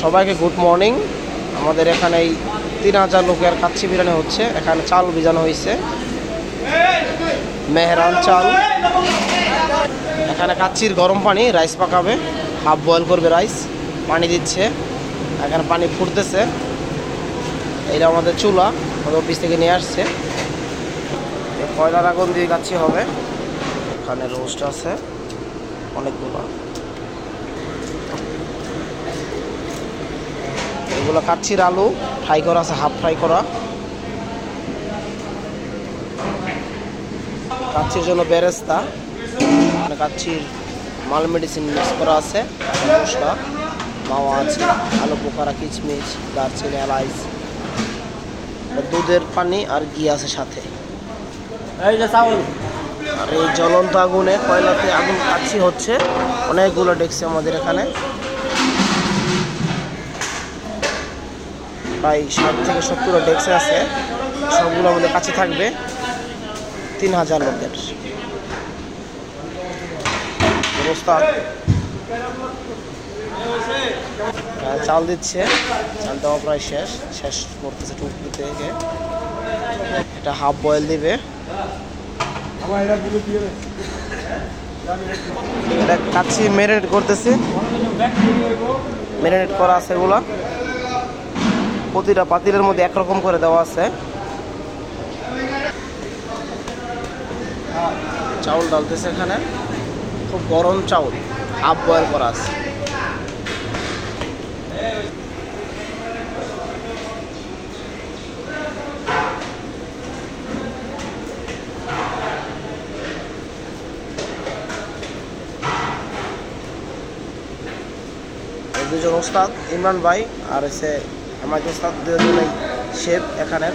সবাইকে good morning. আমাদের এখানে এই 3000 লোকের কাচ্চি বিরিয়ানি হচ্ছে। এখানে চাল ভিজানো হয়েছে, মেহরান চাল। এখানে কাচ্চির গরম পানি, রাইস পাকাবে, হাফ বয়েল করবে রাইস, পানি দিচ্ছে। এখানে পানি ফুটতেছে। এইটা আমাদের চুলা, আমাদের অফিস থেকে নিয়ে আসছে। কয়লার আগুন দিয়ে কাচ্চি হবে। এখানে রোস্ট আছে অনেকগুলো। এগুলো কাচ্চির আলু ফ্রাই করা আছে, হাফ ফ্রাই করা। কাচ্চির জন্য বেরেস্তা, মানে কাচ্চির মাল মেডিসিন মিক্স করা আছে, মশলা মাওয়া আছে, আলু বোখারা, কিচমিচ, দারচিনি, এলাচ, দুধের পানি আর ঘি আছে সাথে। আর এই জ্বলন্ত আগুনে, কয়লাতে আগুন কাচ্চি হচ্ছে। অনেকগুলো ডেকছি আমাদের এখানে, প্রায় 60 থেকে 70 ডেস্ক আছে। সবগুলো আমাদের কাছে থাকবে। 3000 লোকের অবস্থা। চাল দিচ্ছে, চাল দেওয়া প্রায় শেষ করতেছে টুকরি থেকে। এটা হাফ বয়েল দিবে। এটা কাচ্চি ম্যারিনেট করতেছে, ম্যারিনেট করা আছে। এগুলা প্রতিটা পাতিলের মধ্যে একরকম করে দেওয়া আছে। চাউল ডালতেছে এখানে, খুব গরম চাউল, হাফ বয়েল করা আছে। দুজন ওস্তাদ, ইমরান ভাই আর হচ্ছে আমার ওস্তাদ, দুজনেই শেফ এখানে।